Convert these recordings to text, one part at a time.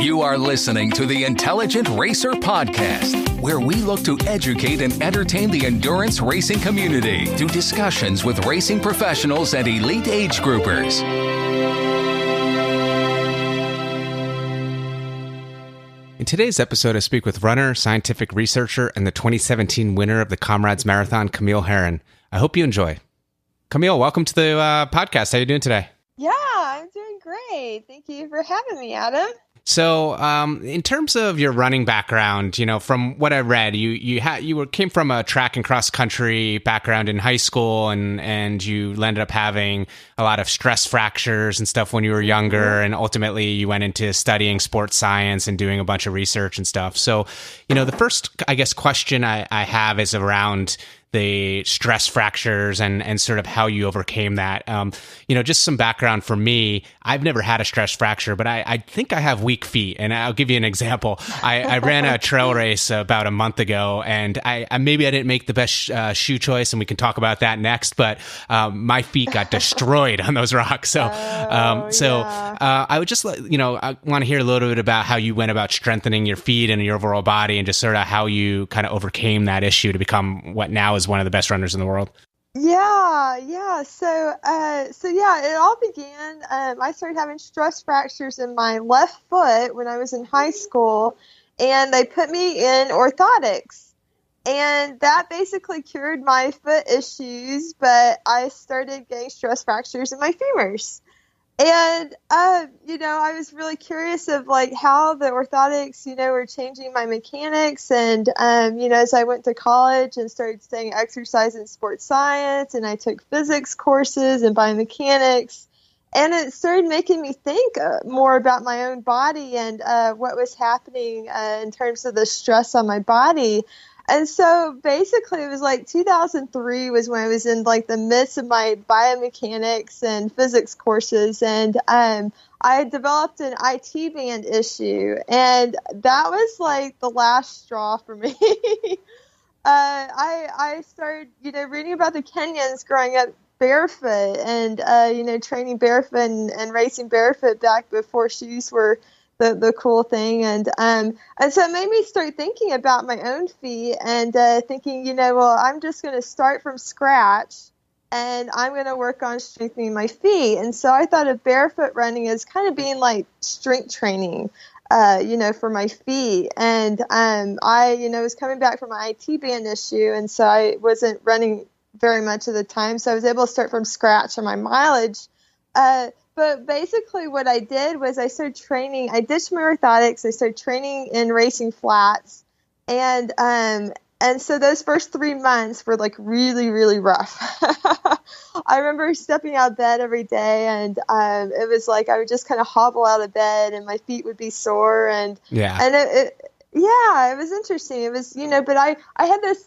You are listening to the Intelligent Racer Podcast, where we look to educate and entertain the endurance racing community through discussions with racing professionals and elite age groupers. In today's episode, I speak with runner, scientific researcher, and the 2017 winner of the Comrades Marathon, Camille Herron. I hope you enjoy. Camille, welcome to the podcast. How are you doing today? Yeah, I'm doing great. Thank you for having me, Adam. So, in terms of your running background, from what I read, you came from a track and cross country background in high school, and you ended up having a lot of stress fractures and stuff when you were younger, and ultimately you went into studying sports science and doing a bunch of research and stuff. So, the first, I guess, question I have is around the stress fractures and sort of how you overcame that. Just some background for me, I've never had a stress fracture, but I think I have weak feet. And I'll give you an example. I ran a trail race about a month ago, and I maybe I didn't make the best shoe choice, and we can talk about that next, but my feet got destroyed on those rocks. So, I would just, I want to hear a little bit about how you went about strengthening your feet and your overall body, and just sort of how you kind of overcame that issue to become what now is one of the best runners in the world. Yeah. So it all began, I started having stress fractures in my left foot when I was in high school, and they put me in orthotics. And that basically cured my foot issues, but I started getting stress fractures in my femurs. And, I was really curious of how the orthotics, were changing my mechanics. And, as I went to college and started studying exercise and sports science, and I took physics courses and biomechanics, and it started making me think more about my own body and what was happening in terms of the stress on my body. And so basically it was 2003 was when I was in the midst of my biomechanics and physics courses, and I had developed an IT band issue, and that was the last straw for me. I started, reading about the Kenyans growing up barefoot and, training barefoot and racing barefoot back before shoes were the cool thing. And so it made me start thinking about my own feet and thinking, I'm just going to start from scratch and I'm going to work on strengthening my feet. And so I thought of barefoot running as kind of being like strength training, for my feet. And I was coming back from my IT band issue, and so I wasn't running very much of the time. So I was able to start from scratch on my mileage. But basically what I did was I started training. I ditched my orthotics. I started training in racing flats. And so those first 3 months were really, really rough. I remember stepping out of bed every day, and it was I would just kind of hobble out of bed and my feet would be sore. And it was interesting. It was, but I had this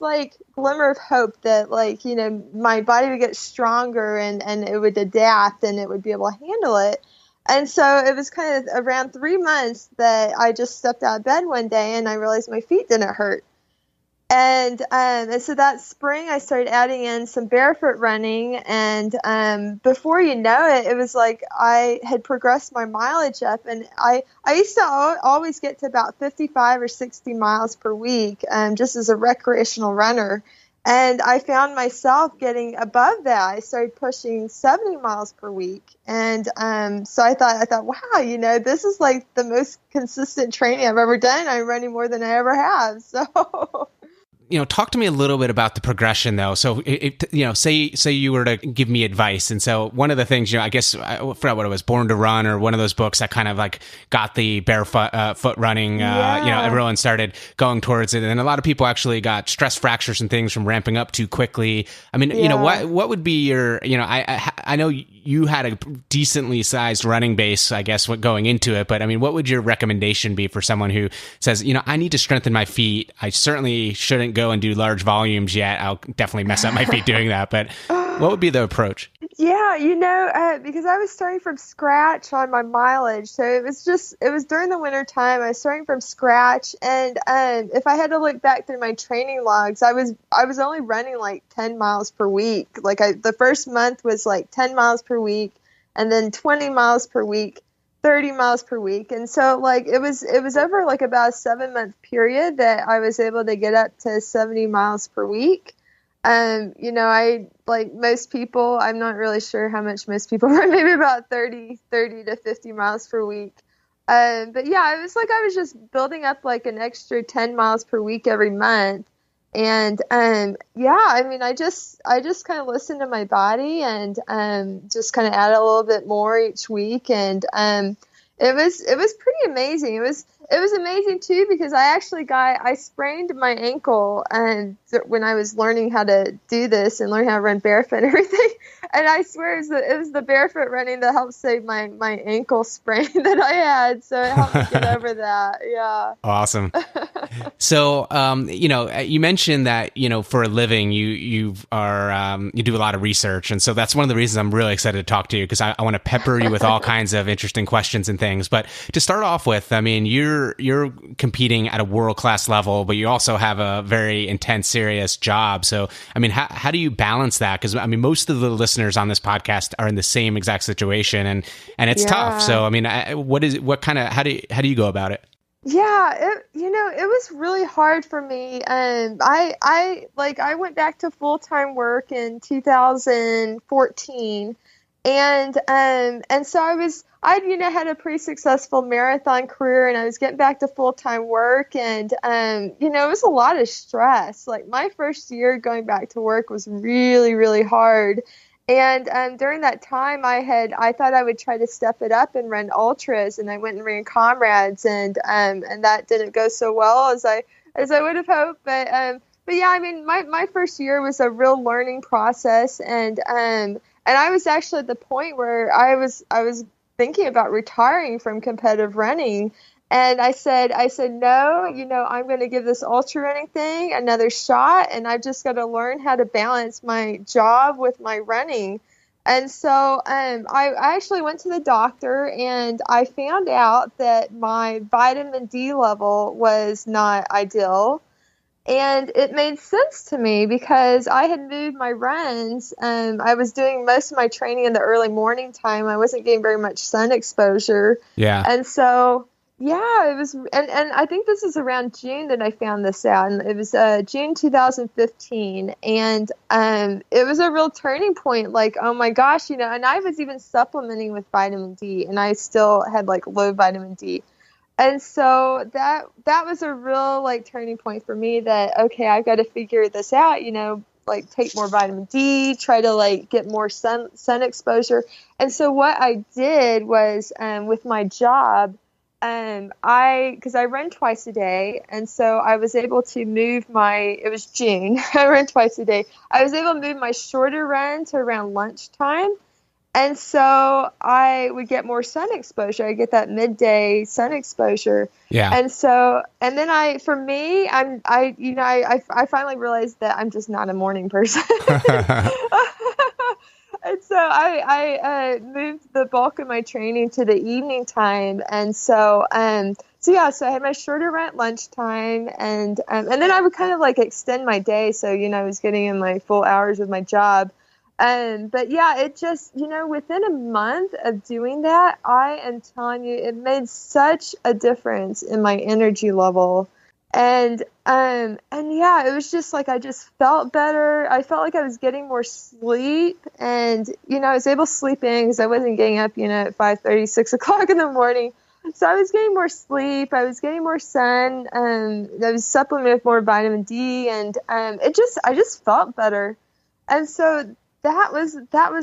glimmer of hope that my body would get stronger and it would adapt and it would be able to handle it. And so it was kind of around 3 months that I just stepped out of bed one day and I realized my feet didn't hurt. And so that spring I started adding in some barefoot running, and before you know it, it was I had progressed my mileage up, and I used to always get to about 55 or 60 miles per week, just as a recreational runner. And I found myself getting above that. I started pushing 70 miles per week. And so I thought, wow, this is the most consistent training I've ever done. I'm running more than I ever have. So talk to me a little bit about the progression, though. So, say you were to give me advice, and so one of the things, I guess I forgot what it was, Born to Run, or one of those books that kind of got the barefoot foot running. Everyone started going towards it, and a lot of people actually got stress fractures and things from ramping up too quickly. I mean, what would be your, I know you had a decently sized running base, I guess, going into it, but I mean, what would your recommendation be for someone who says, I need to strengthen my feet? I certainly shouldn't go and do large volumes yet. I'll definitely mess up my feet doing that. But what would be the approach? Yeah, because I was starting from scratch on my mileage. So it was during the winter time. I was starting from scratch. And if I had to look back through my training logs, I was only running 10 miles per week. The first month was 10 miles per week, and then 20 miles per week 30 miles per week. And so like it was over like about a 7-month period that I was able to get up to 70 miles per week. I, like most people, I'm not really sure how much most people run, maybe about 30 to 50 miles per week. But yeah, it was like I was just building up like an extra 10 miles per week every month. And yeah, I mean, I just kind of listened to my body and just kind of add a little bit more each week. And it was pretty amazing. It was amazing too because I sprained my ankle and when I was learning how to do this and learn how to run barefoot and everything. And I swear it was the barefoot running that helped save my ankle sprain that I had. So it helped me get over that. Yeah. Awesome. So, you mentioned that, for a living, you do a lot of research. And so that's one of the reasons I'm really excited to talk to you because I want to pepper you with all kinds of interesting questions and things. But to start off with, I mean, you're competing at a world-class level, but you also have a very intense, serious job. So, I mean, how do you balance that? Because, I mean, most of the listeners on this podcast are in the same exact situation and it's tough. So, I mean, how do you go about it? Yeah, it was really hard for me. I went back to full-time work in 2014 and so I'd had a pretty successful marathon career and I was getting back to full-time work and it was a lot of stress. Like my first year going back to work was really, really hard. And during that time, I thought I would try to step it up and run ultras, and I went and ran Comrades, and that didn't go so well as I would have hoped. But yeah, I mean, my first year was a real learning process, and I was actually at the point where I was thinking about retiring from competitive running. And I said, no, I'm going to give this ultra running thing another shot. And I've just got to learn how to balance my job with my running. And so I actually went to the doctor and I found out that my vitamin D level was not ideal. And it made sense to me because I had moved my runs. I was doing most of my training in the early morning time. I wasn't getting very much sun exposure. Yeah. And so... yeah, it was, and I think this is around June that I found this out, and it was June 2015, and it was a real turning point. Like, oh my gosh, and I was even supplementing with vitamin D, and I still had like low vitamin D, and so that was a real like turning point for me. That okay, I've got to figure this out, like take more vitamin D, try to like get more sun exposure, and so what I did was with my job. Because I run twice a day, and so I was able to move it was June, I run twice a day. I was able to move my shorter run to around lunchtime, and so I would get more sun exposure. I get that midday sun exposure. Yeah. And so, and then I finally realized that I'm just not a morning person. And so I moved the bulk of my training to the evening time, and so I had my shorter run at lunchtime, and then I would kind of like extend my day, so I was getting in my full hours with my job, but yeah, it just within a month of doing that, I am telling you, it made such a difference in my energy level. And yeah, it was just like, I just felt better. I felt like I was getting more sleep and, I was able to sleep in because I wasn't getting up, at 5:30, 6 o'clock in the morning. So I was getting more sleep. I was getting more sun. I was supplementing with more vitamin D and, I just felt better. And so that was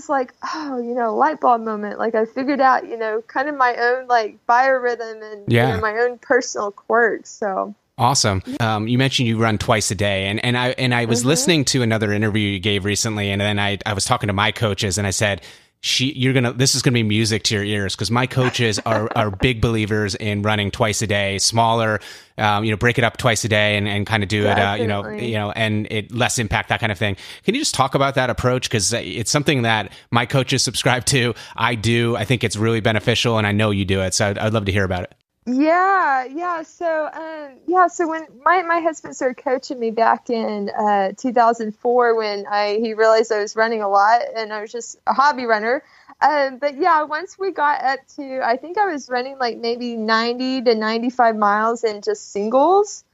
like, light bulb moment. Like I figured out, kind of my own like biorhythm and my own personal quirks. So. Awesome. You mentioned you run twice a day, and I was listening to another interview you gave recently, and then I was talking to my coaches, and I said, this is gonna be music to your ears, because my coaches are big believers in running twice a day, smaller, break it up twice a day, and kind of do it, and it less impact, that kind of thing. Can you just talk about that approach? Because it's something that my coaches subscribe to. I do. I think it's really beneficial, and I know you do it. So I'd love to hear about it. Yeah. So when my husband started coaching me back in 2004, when he realized I was running a lot and I was just a hobby runner, But yeah, once we got up to, I think I was running like maybe 90 to 95 miles in just singles.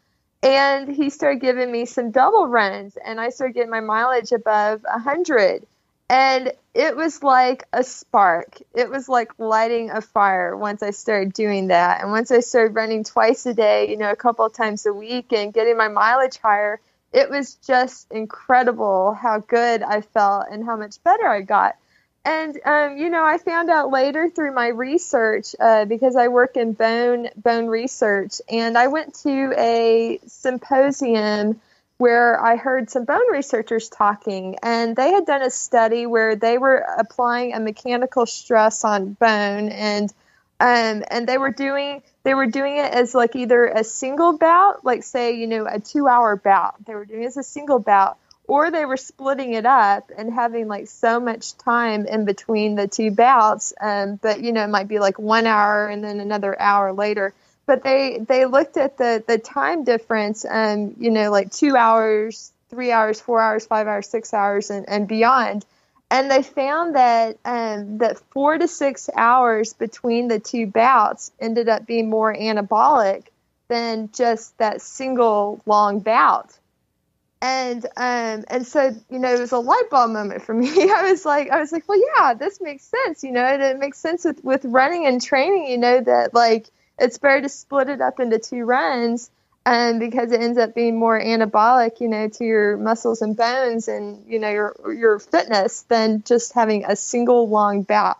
And he started giving me some double runs, and I started getting my mileage above 100. And it was like a spark. It was like lighting a fire once I started doing that. And once I started running twice a day, a couple of times a week and getting my mileage higher, it was just incredible how good I felt and how much better I got. And, I found out later through my research, because I work in bone research, and I went to a symposium where I heard some bone researchers talking, and they had done a study where they were applying a mechanical stress on bone, and they were doing it as like either a single bout, like say, a 2-hour bout. They were doing it as a single bout, or they were splitting it up and having like so much time in between the two bouts. But, it might be like 1 hour and then another hour later. But they looked at the time difference, like 2 hours, 3 hours, 4 hours, 5 hours, 6 hours, and beyond. And they found that that 4 to 6 hours between the two bouts ended up being more anabolic than just that single long bout. And so, it was a light bulb moment for me. I was like, well, yeah, this makes sense. It makes sense with running and training, that like it's better to split it up into 2 runs, because it ends up being more anabolic, to your muscles and bones and, your fitness than just having a single long bout.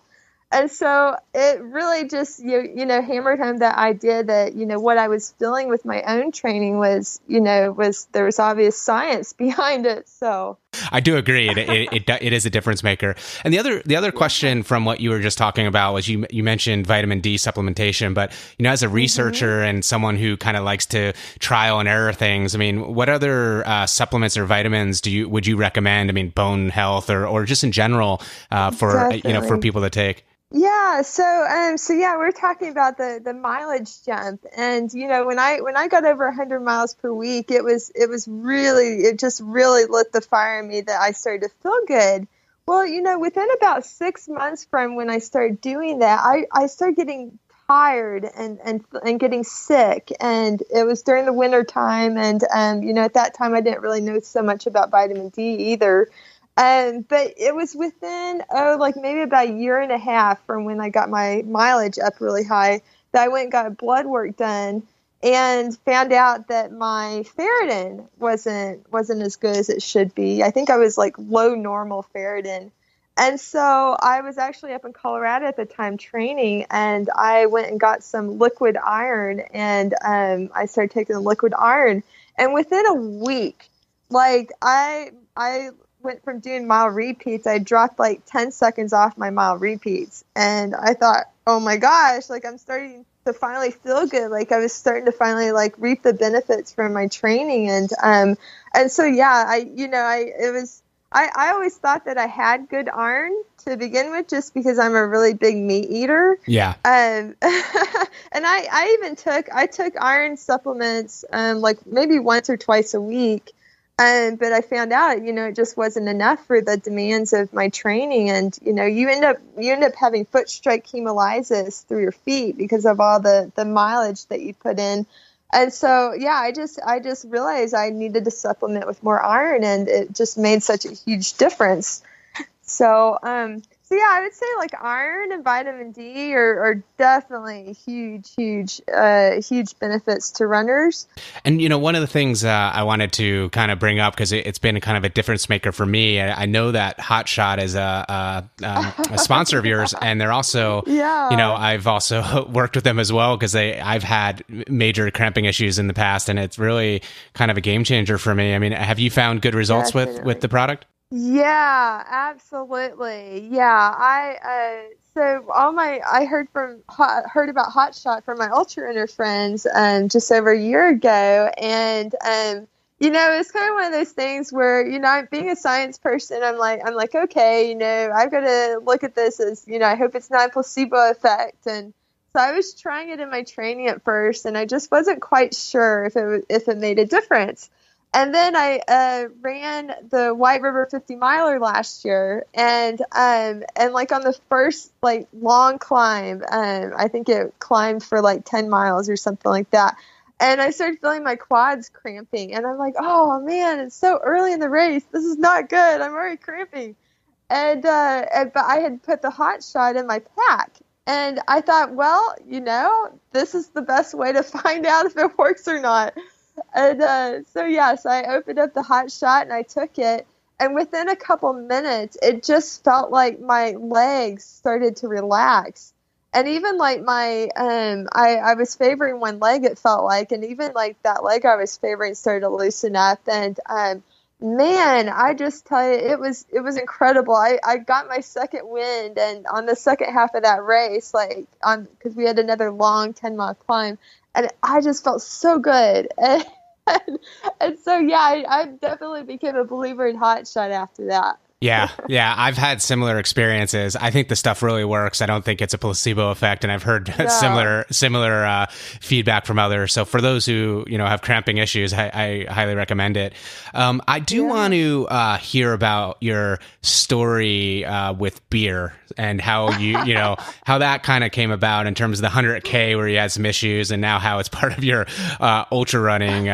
And so it really just, hammered home that idea that, what I was feeling with my own training was there was obvious science behind it. So I do agree. It is a difference maker. And the other question from what you were just talking about was you mentioned vitamin D supplementation, but, as a researcher and someone who kind of likes to trial and error things, I mean, what other supplements or vitamins would you recommend? I mean, bone health or just in general for people to take? Yeah. So yeah, we're talking about the mileage jump, and when I got over 100 miles per week, it just really lit the fire in me that I started to feel good. Well, within about 6 months from when I started doing that, I started getting tired and getting sick, and it was during the winter time, and at that time I didn't really know so much about vitamin D either. But it was within, like maybe about a year and a half from when I got my mileage up really high that I went and got blood work done and found out that my ferritin wasn't as good as it should be. I think I was like low normal ferritin. And so I was actually up in Colorado at the time training, and I went and got some liquid iron, and I started taking the liquid iron. And within a week, like I went from doing mile repeats, I dropped like 10 seconds off my mile repeats. And I thought, oh my gosh, like I'm starting to finally feel good. Like I was starting to finally like reap the benefits from my training. And so, yeah, I always thought that I had good iron to begin with, just because I'm a really big meat eater. Yeah. And I took iron supplements, like maybe once or twice a week. But I found out, it just wasn't enough for the demands of my training. And, you end up having foot strike hemolysis through your feet because of all the mileage that you put in. And so, yeah, I just realized I needed to supplement with more iron, and it just made such a huge difference. So, yeah, I would say like iron and vitamin D are definitely huge benefits to runners. And, one of the things I wanted to kind of bring up, because it's been kind of a difference maker for me. I know that HOTSHOT is a sponsor of yours, and they're also, I've also worked with them as well, because I've had major cramping issues in the past, and it's really kind of a game changer for me. I mean, have you found good results with the product? Yeah, absolutely. Yeah, I heard about HOTSHOT from my ultra runner friends just over a year ago, and it's kind of one of those things where being a science person, I'm like okay, I've got to look at this as I hope it's not a placebo effect, and so I was trying it in my training at first, and I just wasn't quite sure if it made a difference. And then I ran the White River 50 miler last year, and like on the first like long climb, I think it climbed for like 10 miles or something like that. And I started feeling my quads cramping, and I'm like, oh man, it's so early in the race. This is not good. I'm already cramping. But I had put the HOTSHOT in my pack, and I thought, well, this is the best way to find out if it works or not. And so I opened up the HOTSHOT and I took it, and within a couple minutes, it just felt like my legs started to relax. And even like my, I was favoring one leg, it felt like, and even like that leg I was favoring started to loosen up. And man, I just tell you, it was incredible. I got my second wind, and on the second half of that race, because we had another long 10-mile climb, and I just felt so good. And so, I definitely became a believer in HOTSHOT after that. Yeah. I've had similar experiences. I think the stuff really works. I don't think it's a placebo effect, and I've heard similar feedback from others. So for those who have cramping issues, I highly recommend it. I do want to hear about your story with beer and how how that kind of came about in terms of the 100K where you had some issues, and now how it's part of your ultra running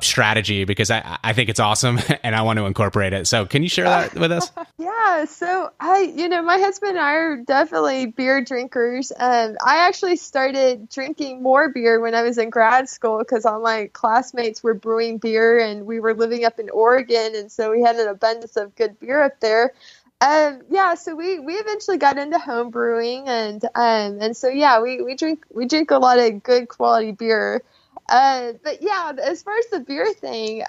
strategy, because I think it's awesome and I want to incorporate it. So can you share that with us? Yeah, so my husband and I are definitely beer drinkers. I actually started drinking more beer when I was in grad school because all my classmates were brewing beer, and we were living up in Oregon, and so we had an abundance of good beer up there. So we eventually got into home brewing, and so we drink a lot of good quality beer. But yeah, as far as the beer thing,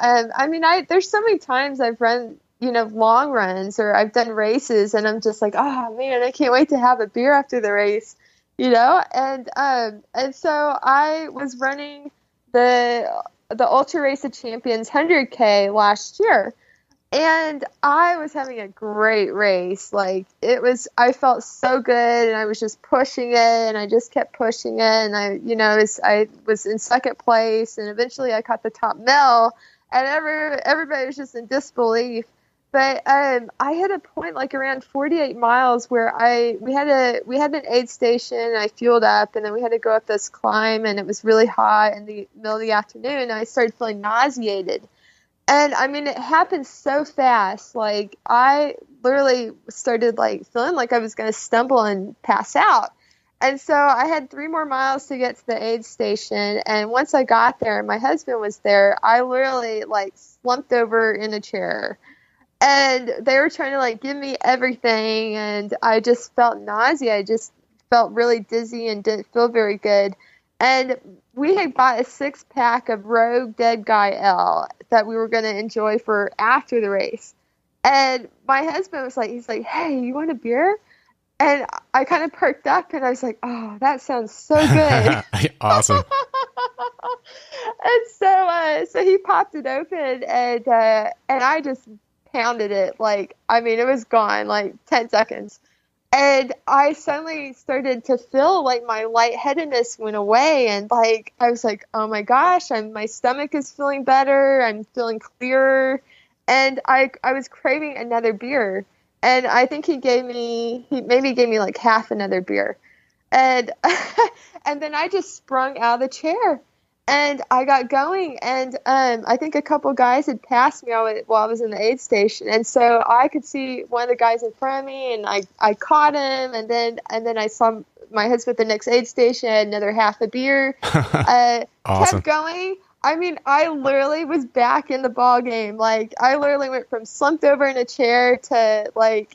there's so many times I've run long runs, or I've done races, and I'm just like, oh man, I can't wait to have a beer after the race, and so I was running the Ultra Race of Champions 100K last year, and I was having a great race. Like I felt so good, and I was just pushing it, and I just kept pushing it, and I was in second place, and eventually I caught the top mill, and everybody was just in disbelief. But I hit a point like around 48 miles where we had an aid station, and I fueled up, and then we had to go up this climb, and it was really hot in the middle of the afternoon, and I started feeling nauseated. And it happened so fast. Like I literally started like feeling like I was going to stumble and pass out. And so I had 3 more miles to get to the aid station. And once I got there, my husband was there. I literally like slumped over in a chair. And they were trying to like give me everything, and I just felt nausea. I just felt really dizzy and didn't feel very good. And we had bought a 6-pack of Rogue Dead Guy L that we were going to enjoy for after the race. And my husband was like, he's like, hey, you want a beer? And I kind of perked up, and I was like, oh, that sounds so good. Awesome. And so he popped it open, and I just pounded it. Like, it was gone like 10 seconds. And I suddenly started to feel like my lightheadedness went away. And like, I was like, oh my gosh, my stomach is feeling better. I'm feeling clearer. And I was craving another beer. And I think he maybe gave me like half another beer. And, and then I just sprung out of the chair. And I got going, and I think a couple guys had passed me while I was in the aid station, and so I could see one of the guys in front of me, and I caught him, and then I saw my husband at the next aid station, had another half a beer, Awesome. Kept going. I literally was back in the ball game. Like I literally went from slumped over in a chair to like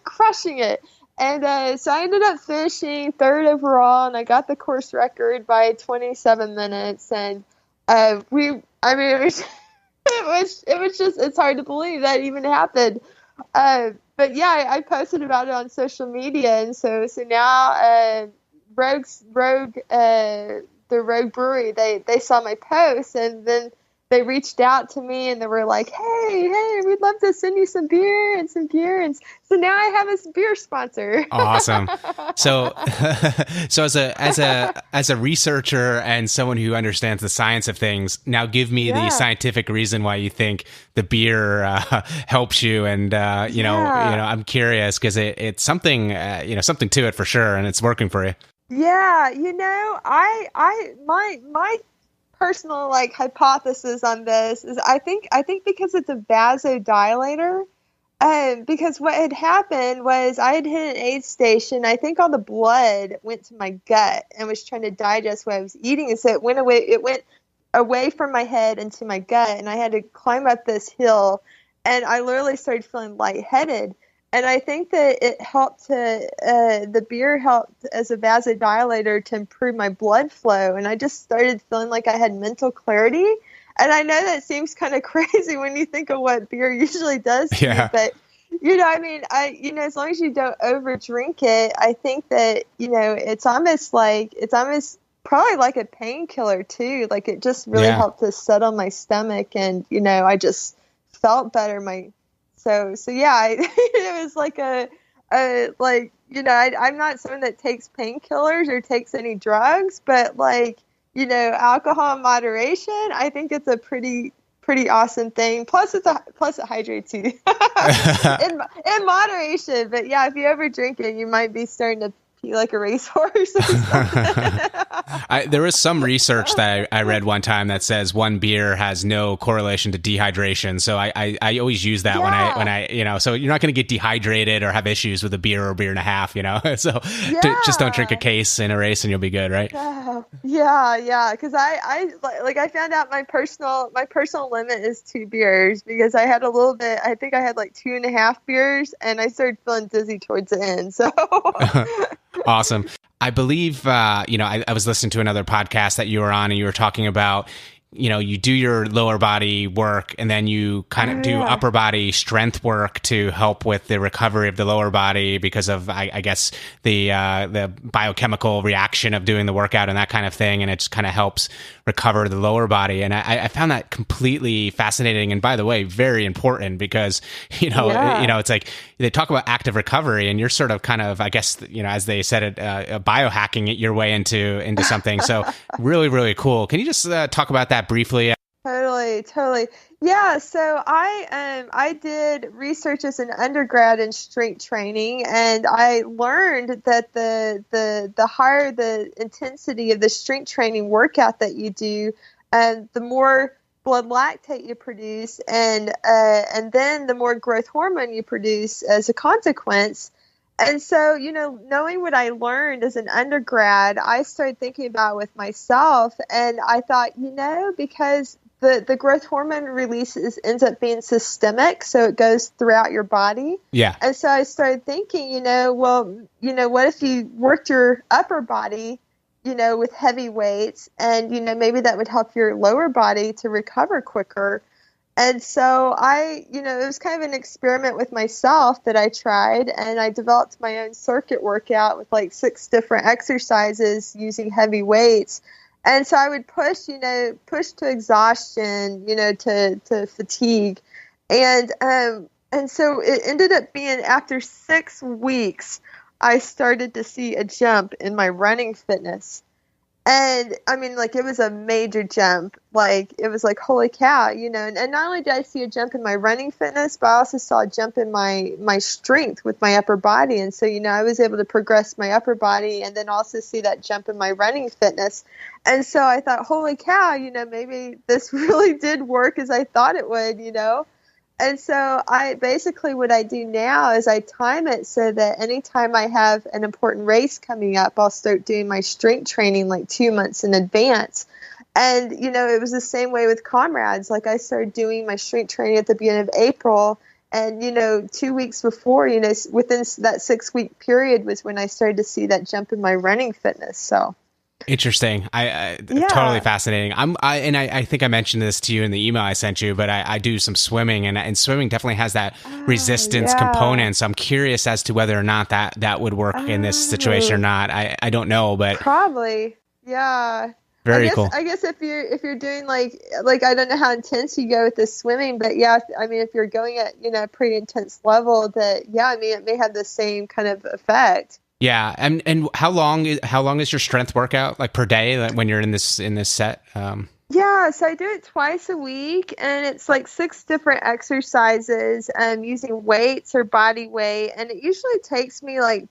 crushing it. And so I ended up finishing 3rd overall, and I got the course record by 27 minutes. And it was just, it's hard to believe that even happened. But yeah, I posted about it on social media, and so now the Rogue Brewery, they saw my post, and then they reached out to me and they were like, hey, we'd love to send you some beer and some gear. And so now I have a beer sponsor. Awesome. So, so as a researcher and someone who understands the science of things, now give me the scientific reason why you think the beer helps you. And, I'm curious because it's something, something to it for sure. And it's working for you. Yeah. My personal like hypothesis on this is I think because it's a vasodilator, because what had happened was I had hit an aid station. I think all the blood went to my gut and was trying to digest what I was eating, and so it went away from my head into my gut, and I had to climb up this hill, and I literally started feeling lightheaded. And I think that it helped the beer helped as a vasodilator to improve my blood flow. And I just started feeling like I had mental clarity. And I know that seems kind of crazy when you think of what beer usually does to you. But, as long as you don't over drink it, I think that, it's almost probably like a painkiller too. Like it just really helped to settle my stomach. And, I just felt better. So yeah, it was like I'm not someone that takes painkillers or takes any drugs, but alcohol in moderation, I think it's a pretty awesome thing. Plus it hydrates you in moderation. But yeah, if you ever drink it, you might be starting to pee like a racehorse or something. There was some research that I read one time that says one beer has no correlation to dehydration. So I always use that when I so you're not going to get dehydrated or have issues with a beer or beer and a half, so just don't drink a case in a race and you'll be good. Right. Yeah. Cause I found out my personal limit is 2 beers because I had a little bit, I think I had like 2.5 beers and I started feeling dizzy towards the end. So awesome. I believe, I was listening to another podcast that you were on and you were talking about, you do your lower body work and then you kind of do upper body strength work to help with the recovery of the lower body because of, I guess, the biochemical reaction of doing the workout and that kind of thing. And it just kind of helps recover the lower body. And I found that completely fascinating. And by the way, very important because, it's like they talk about active recovery and you're sort of kind of, I guess, as they said it, biohacking it your way into something. So really, really cool. Can you just talk about that briefly? Totally. Yeah. So I did research as an undergrad in strength training, and I learned that the higher the intensity of the strength training workout that you do, the more blood lactate you produce, and then the more growth hormone you produce as a consequence. And so, knowing what I learned as an undergrad, I started thinking about it with myself. And I thought, because the growth hormone releases ends up being systemic, so it goes throughout your body. Yeah. And so I started thinking, what if you worked your upper body, with heavy weights and, maybe that would help your lower body to recover quicker. And so it was kind of an experiment with myself that I tried, and I developed my own circuit workout with like 6 different exercises using heavy weights. And so I would push to exhaustion, to fatigue. And so it ended up being after 6 weeks, I started to see a jump in my running fitness. And I mean, it was a major jump. It was like, holy cow, and not only did I see a jump in my running fitness, but I also saw a jump in my strength with my upper body. And so, I was able to progress my upper body and then also see that jump in my running fitness. And so I thought, holy cow, maybe this really did work as I thought it would, And so what I do now is I time it so that anytime I have an important race coming up, I'll start doing my strength training 2 months in advance. And, it was the same way with Comrades. I started doing my strength training at the beginning of April. And, 2 weeks before, within that 6-week period was when I started to see that jump in my running fitness. So. Interesting. Totally fascinating. I think I mentioned this to you in the email I sent you, but I do some swimming and swimming definitely has that resistance component. So I'm curious as to whether or not that would work in this situation or not. I don't know, but probably. Yeah. Very cool. I guess if you're doing like I don't know how intense you go with the swimming, but yeah, I mean if you're going at a pretty intense level, that I mean it may have the same kind of effect. Yeah, and how long is your strength workout like per day, like when you're in this set? Yeah, so I do it twice a week, and it's like 6 different exercises, using weights or body weight, and it usually takes me like,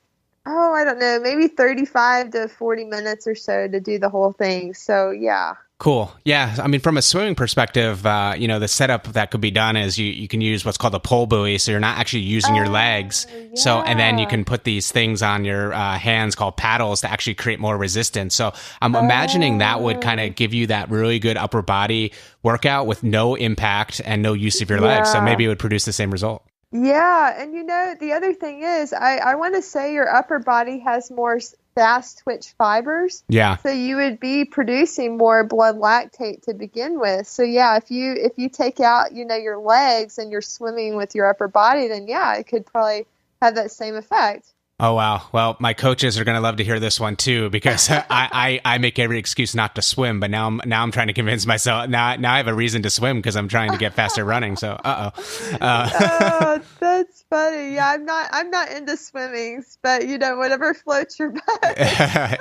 oh, I don't know, maybe 35 to 40 minutes or so to do the whole thing. So yeah. Cool. Yeah. I mean, from a swimming perspective, the setup that could be done is you can use what's called a pole buoy. So you're not actually using your legs. Yeah. So, and then you can put these things on your hands called paddles to actually create more resistance. So I'm imagining that would kind of give you that really good upper body workout with no impact and no use of your legs. So maybe it would produce the same result. Yeah. And the other thing is, I want to say your upper body has more fast twitch fibers. Yeah. So you would be producing more blood lactate to begin with. So yeah, if you take out, your legs and you're swimming with your upper body, then yeah, it could probably have that same effect. Oh, wow. Well, my coaches are going to love to hear this one too, because I make every excuse not to swim, but now I'm trying to convince myself now I have a reason to swim because I'm trying to get faster running. So, Oh, that's funny. Yeah, I'm not into swimming, but whatever floats your boat.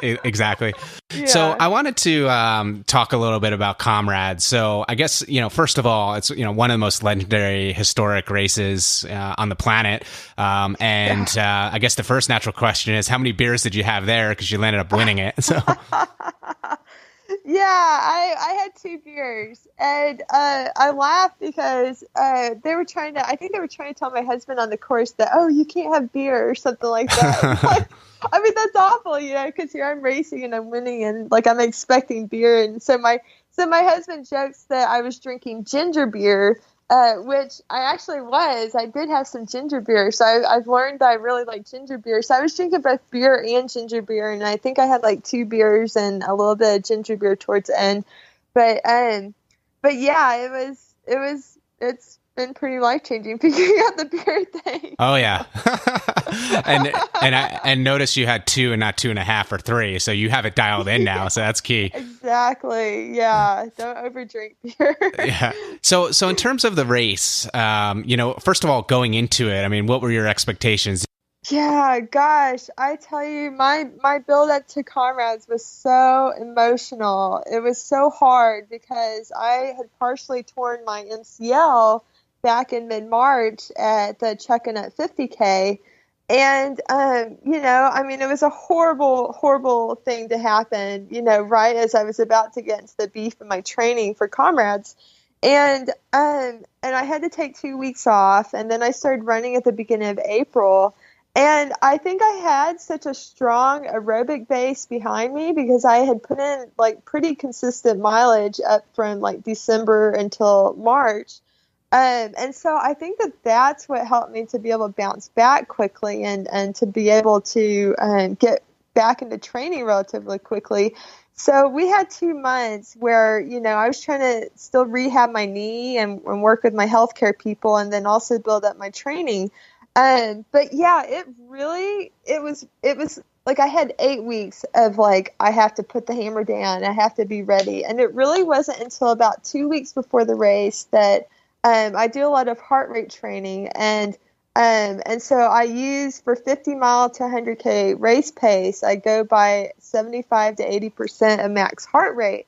Exactly. Yeah. So I wanted to talk a little bit about Comrades. So I guess, first of all, it's, one of the most legendary historic races on the planet. I guess the first natural question is, how many beers did you have there? Because you ended up winning it. So yeah, I had 2 beers, and I laughed because they were trying to tell my husband on the course that, oh, you can't have beer or something like that. I mean, that's awful, because here I'm racing and I'm winning, and like I'm expecting beer, and so my husband jokes that I was drinking ginger beer. Which I actually was. I did have some ginger beer, so I've learned that I really like ginger beer. So I was drinking both beer and ginger beer, and I think I had like 2 beers and a little bit of ginger beer towards the end. But yeah, it's been pretty life-changing figuring out the beer thing. Oh yeah. and notice you had 2 and not 2.5 or 3, so you have it dialed in now. So that's key. Exactly. Yeah. Don't overdrink beer. Yeah. So in terms of the race, first of all, going into it, I mean, what were your expectations? Yeah, gosh, I tell you, my build up to Comrades was so emotional. It was so hard because I had partially torn my MCL back in mid-March at the check-in at 50K. And, I mean, it was a horrible, horrible thing to happen, right as I was about to get into the beef of my training for Comrades. And I had to take 2 weeks off, and then I started running at the beginning of April. And I think I had such a strong aerobic base behind me because I had put in like pretty consistent mileage up from like December until March. And so I think that's what helped me to be able to bounce back quickly and to be able to get back into training relatively quickly. So we had 2 months where, I was trying to still rehab my knee and work with my healthcare people and then also build up my training. But yeah, it was like I had 8 weeks of like, I have to put the hammer down. I have to be ready. And it really wasn't until about 2 weeks before the race that I do a lot of heart rate training. And so I use for 50 mile to 100K race pace, I go by 75 to 80% of max heart rate.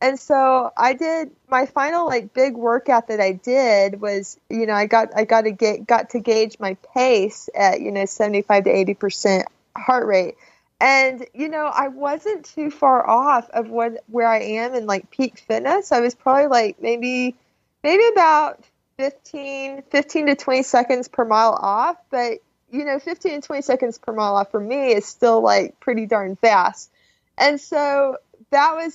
And so I did my final like big workout that I did was, I got to gauge my pace at, 75 to 80% heart rate. And, I wasn't too far off of where I am in like peak fitness. I was probably like maybe about 15 to 20 seconds per mile off. But, 15 to 20 seconds per mile off for me is still like pretty darn fast. And so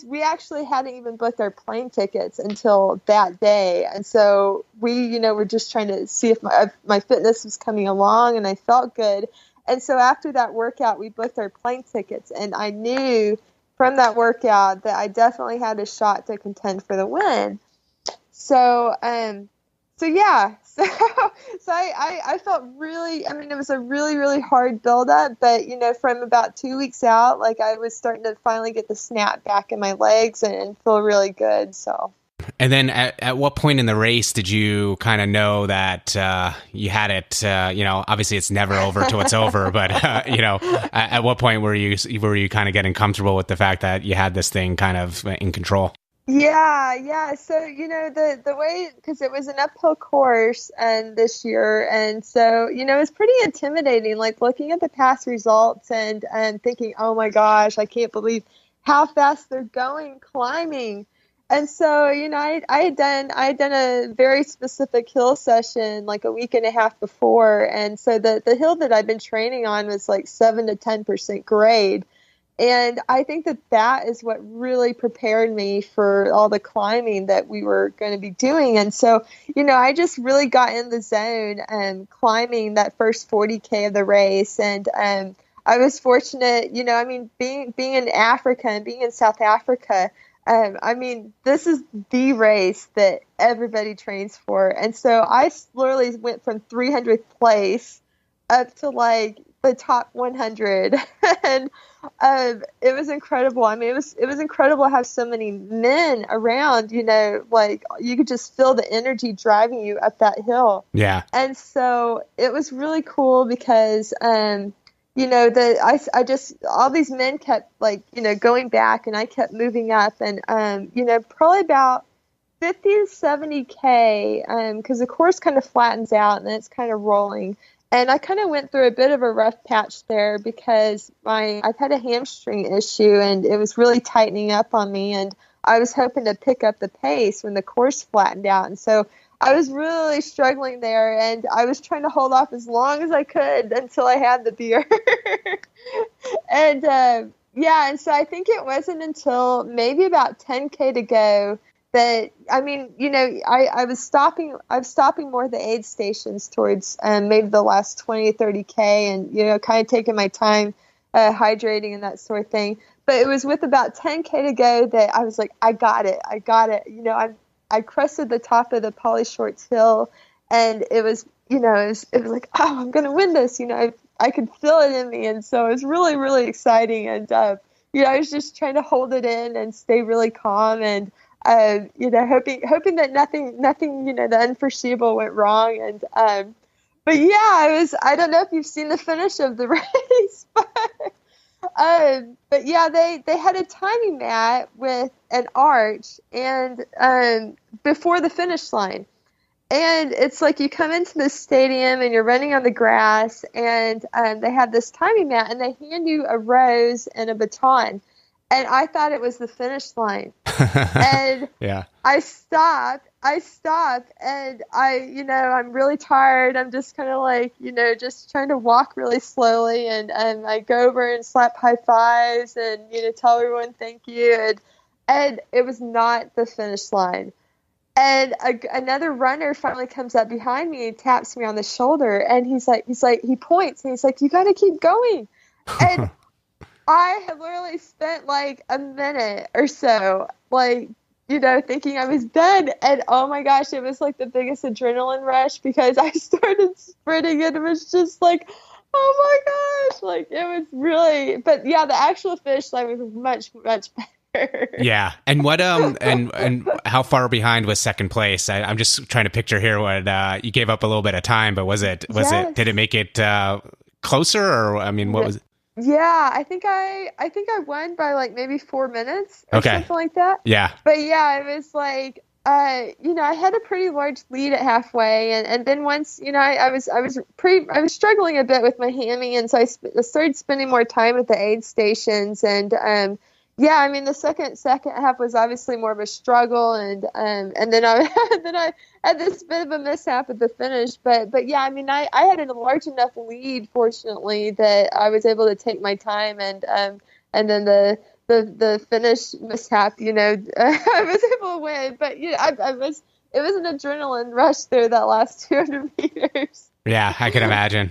we actually hadn't even booked our plane tickets until that day. And so we, were just trying to see if my fitness was coming along and I felt good. And so after that workout, we booked our plane tickets. And I knew from that workout that I definitely had a shot to contend for the win. So So yeah, I felt really, I mean, it was a really, really hard buildup, but from about 2 weeks out, like I was starting to finally get the snap back in my legs and feel really good. So. And then at what point in the race did you kind of know that you had it? Obviously it's never over till it's over, but at what point were you kind of getting comfortable with the fact that you had this thing kind of in control? Yeah. So, the way, because it was an uphill course and this year. And so, it was pretty intimidating, like looking at the past results and thinking, oh my gosh, I can't believe how fast they're going climbing. And so, I had done a very specific hill session like a week and a half before. And so the hill that I've been training on was like 7 to 10% grade. And I think that is what really prepared me for all the climbing that we were going to be doing. And so, I just really got in the zone climbing that first 40K of the race. And I was fortunate, being in Africa and being in South Africa, this is the race that everybody trains for. And so I literally went from 300th place up to like the top 100. And it was incredible. I mean, it was incredible to have so many men around, like you could just feel the energy driving you up that hill. Yeah. And so it was really cool because, I just, all these men kept like, going back and I kept moving up and, probably about 50 to 70K, because the course kind of flattens out and then it's kind of rolling. And I kind of went through a bit of a rough patch there because I've had a hamstring issue and it was really tightening up on me. And I was hoping to pick up the pace when the course flattened out. And so I was really struggling there, and I was trying to hold off as long as I could until I had the beer. And and so I think it wasn't until maybe about 10K to go that, I was stopping more at the aid stations towards maybe the last 20 to 30K and, kind of taking my time hydrating and that sort of thing. But it was with about 10K to go that I was like, I got it. I crested the top of the Polly Shorts Hill, and it was, it was like, oh, I'm going to win this. I could feel it in me. And so it was really, really exciting. And, I was just trying to hold it in and stay really calm and, hoping that nothing, the unforeseeable went wrong. And, but yeah, I don't know if you've seen the finish of the race, but yeah, they had a timing mat with an arch and before the finish line. And it's like you come into the stadium and you're running on the grass and they have this timing mat and they hand you a rose and a baton. And I thought it was the finish line. And yeah. I stopped and I'm really tired. I'm just kind of like, just trying to walk really slowly. And I go over and slap high fives and, tell everyone thank you. And it was not the finish line. And another runner finally comes up behind me and taps me on the shoulder. And he points and he's like, you got to keep going. And I had literally spent like a minute or so, like, thinking I was done. And oh my gosh, it was like the biggest adrenaline rush because I started sprinting and it was just like, oh my gosh, like it was really, but yeah, the actual finish line was much, much better. Yeah. And what, and how far behind was second place? I'm just trying to picture here what, you gave up a little bit of time, but did it make it, closer or, what was it? Yeah, I think I won by like maybe 4 minutes or something like that. Yeah. But yeah, it was like, I had a pretty large lead at halfway. And then once, I was struggling a bit with my hammy. And so I started spending more time at the aid stations. And, the second half was obviously more of a struggle. And then I had this bit of a mishap at the finish, but yeah, I had a large enough lead, fortunately, that I was able to take my time, and then the finish mishap, I was able to win, but it was an adrenaline rush through that last 200 meters. Yeah, I can imagine.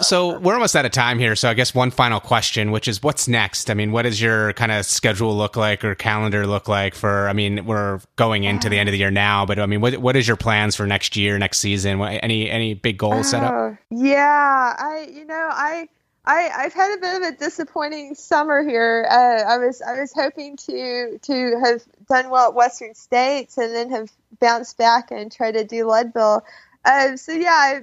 So we're almost out of time here. So I guess one final question, which is what's next? I mean, what does your kind of schedule look like or calendar look like for, I mean, we're going into the end of the year now, but I mean, what is your plans for next year, next season? Any big goals set up? Yeah, I've had a bit of a disappointing summer here. I was hoping to have done well at Western States and then have bounced back and try to do Leadville. So yeah,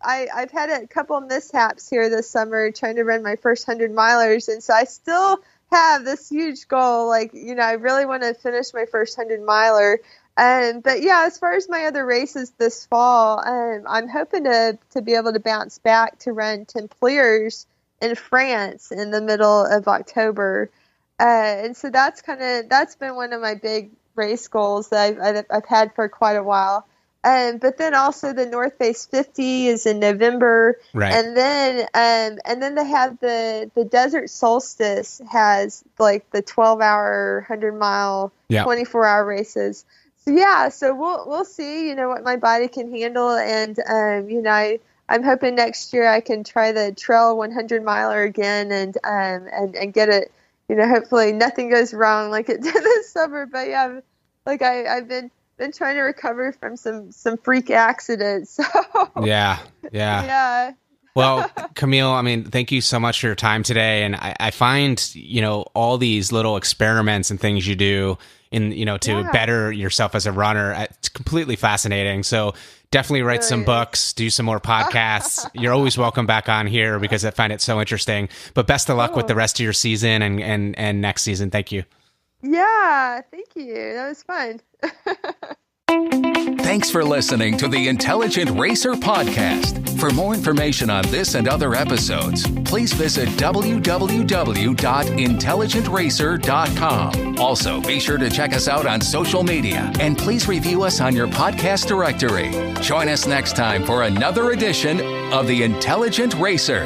I've had a couple of mishaps here this summer trying to run my first 100 milers, and so I still have this huge goal. Like, I really want to finish my first 100 miler. But yeah, as far as my other races this fall, I'm hoping to be able to bounce back to run Templiers in France in the middle of October. And so that's been one of my big race goals that I've had for quite a while. But then also the North Face 50 is in November, right? And then they have the Desert Solstice has like the 12-hour, 100-mile, 24-hour races. So yeah, so we'll see, what my body can handle, and I'm hoping next year I can try the trail 100 miler again and get it. Hopefully nothing goes wrong like it did this summer. But yeah, I've been trying to recover from some freak accidents. So yeah. Well, Camille, I mean, thank you so much for your time today. And I find, all these little experiments and things you do to better yourself as a runner, it's completely fascinating. So definitely write some books, do some more podcasts. You're always welcome back on here because I find it so interesting. But best of luck with the rest of your season and next season. Thank you. Yeah, thank you. That was fun. Thanks for listening to the Intelligent Racer Podcast. For more information on this and other episodes, please visit www.intelligentracer.com. Also, be sure to check us out on social media, and please review us on your podcast directory. Join us next time for another edition of the Intelligent Racer.